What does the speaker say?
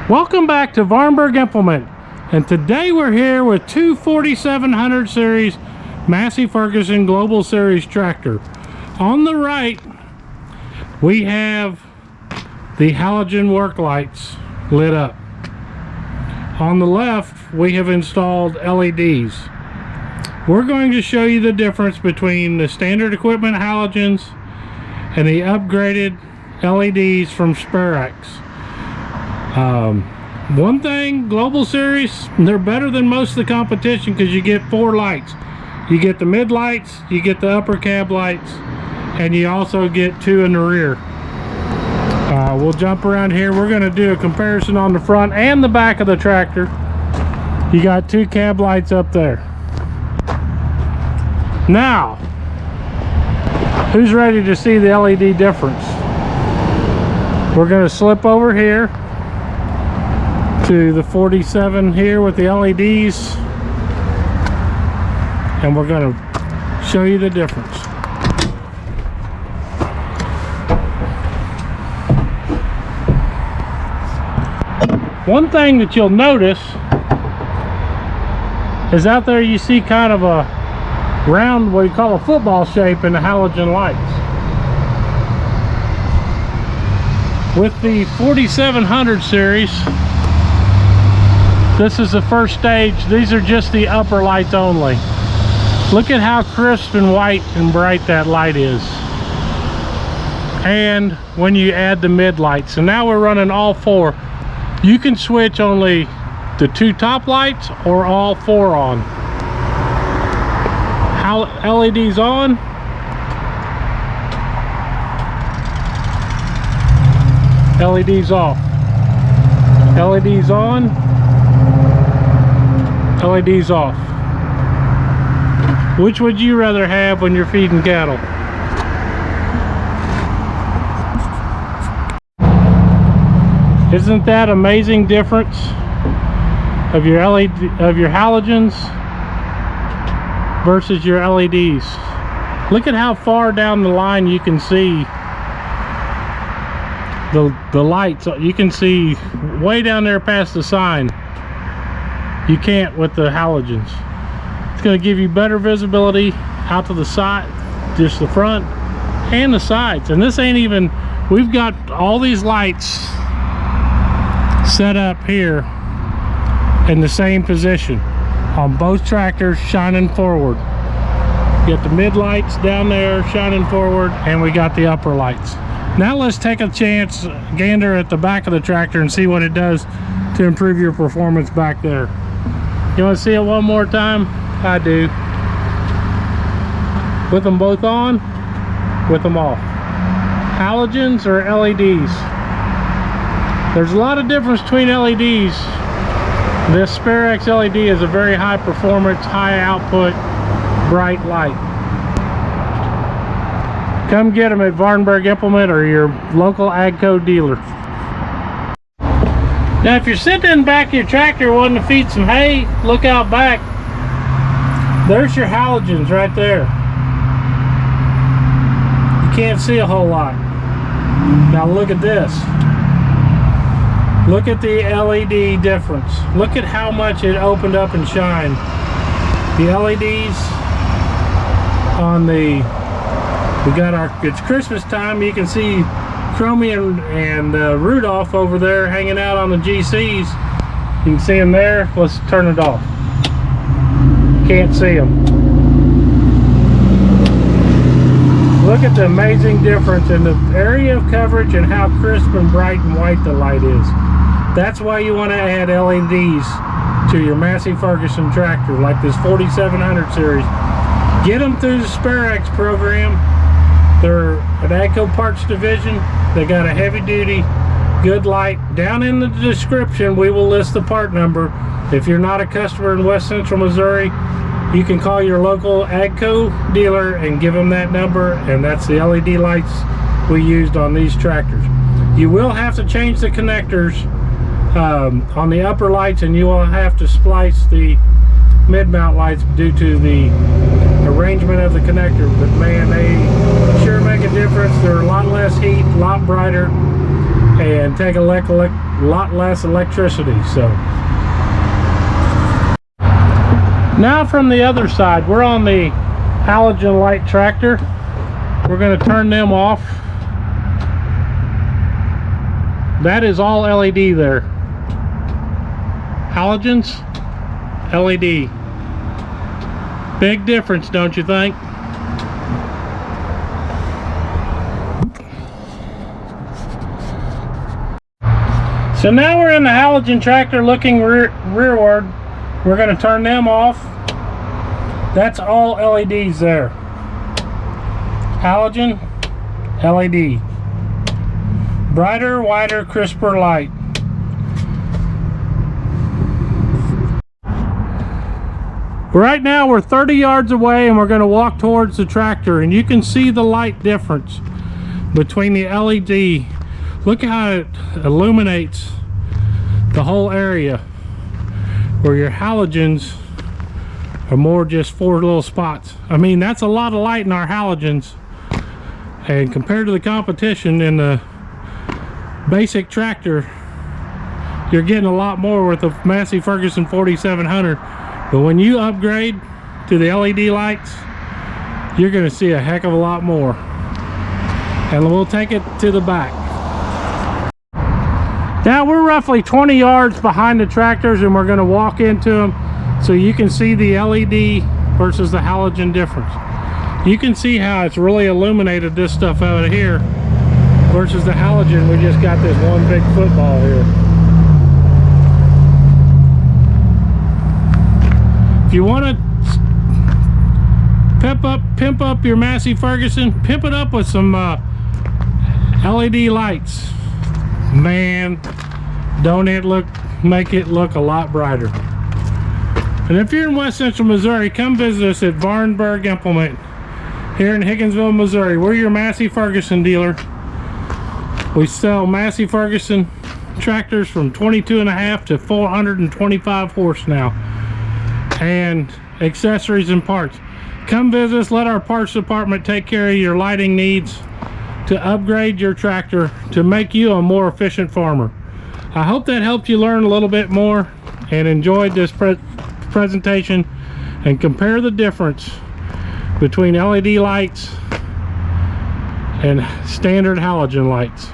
Welcome back to Vahrenberg Implement, and today we're here with two 4700 series Massey Ferguson Global Series tractor. On the right we have the halogen work lights lit up. On the left we have installed LEDs. We're going to show you the difference between the standard equipment halogens and the upgraded LEDs from Sparex. One thing, Global Series, they're better than most of the competition because you get 4 lights. You get the mid lights, you get the upper cab lights, and you also get 2 in the rear. We'll jump around here. We're going to do a comparison on the front and the back of the tractor. You got 2 cab lights up there. Now, who's ready to see the LED difference? We're going to slip over here to the 47 here with the LEDs, and we're going to show you the difference. One thing that you'll notice is out there you see kind of a round, what you call a football shape in the halogen lights. With the 4700 series, this is the first stage. These are just the upper lights only. Look at how crisp and white and bright that light is. And when you add the mid lights, and now we're running all 4. You can switch only the 2 top lights or all 4 on. How LEDs on? LEDs off. LEDs on. LEDs off. Which would you rather have when you're feeding cattle? Isn't that amazing difference of your halogens versus your LEDs? Look at how far down the line you can see the lights. You can see way down there past the sign. You can't with the halogens. It's going to give you better visibility out to the side, just the front and the sides. And this ain't even, we've got all these lights set up here in the same position on both tractors, shining forward. You got the mid lights down there shining forward, and we got the upper lights. Now let's take a chance, gander at the back of the tractor and see what it does to improve your performance back there. You want to see it one more time? I do. With them both on, with them off. Halogens or LEDs? There's a lot of difference between LEDs. This Sparex LED is a very high performance, high output, bright light. Come get them at Vahrenberg Implement or your local AGCO dealer. Now if you're sitting in the back of your tractor wanting to feed some hay, look out back. There's your halogens right there. You can't see a whole lot. Now look at this. Look at the LED difference. Look at how much it opened up and shined. The LEDs on the, we got our, it's Christmas time. You can see Chromie and Rudolph over there hanging out on the GCs. You can see them there. Let's turn it off. Can't see them. Look at the amazing difference in the area of coverage and how crisp and bright and white the light is. That's why you want to add LEDs to your Massey Ferguson tractor, like this 4700 series. Get them through the Sparex program. They're an AGCO parts division. They got a heavy duty, good light. Down in the description we will list the part number. If you're not a customer in West Central Missouri, you can call your local AGCO dealer and give them that number, and that's the LED lights we used on these tractors. You will have to change the connectors on the upper lights, and you will have to splice the mid-mount lights due to the arrangement of the connector. But man, they sure make a difference. They're a lot less heat, a lot brighter. and take a lot less electricity. So now from the other side, we're on the halogen light tractor. We're going to turn them off. That is all LED there. Halogens, LED. Big difference, don't you think? So now we're in the halogen tractor looking rearward. We're going to turn them off. That's all LEDs there. Halogen, LED. Brighter, wider, crisper light. Right now we're 30 yards away and we're going to walk towards the tractor, and you can see the light difference between the LED. Look how it illuminates the whole area, where your halogens are more just 4 little spots. I mean, that's a lot of light in our halogens, and compared to the competition in the basic tractor, you're getting a lot more with the Massey Ferguson 4700. But when you upgrade to the LED lights, you're going to see a heck of a lot more. And we'll take it to the back. Now we're roughly 20 yards behind the tractors, and we're going to walk into them so you can see the LED versus the halogen difference. You can see how it's really illuminated this stuff out of here versus the halogen. We just got this one big football here. If you want to pimp up your Massey Ferguson, pimp it up with some LED lights. Man, don't it make it look a lot brighter. And if you're in West Central Missouri, come visit us at Vahrenberg Implement here in Higginsville, Missouri. We're your Massey Ferguson dealer. We sell Massey Ferguson tractors from 22.5 to 425 horse now, and accessories and parts. Come visit us. Let our parts department take care of your lighting needs to upgrade your tractor to make you a more efficient farmer. I hope that helped you learn a little bit more and enjoyed this presentation and compare the difference between LED lights and standard halogen lights.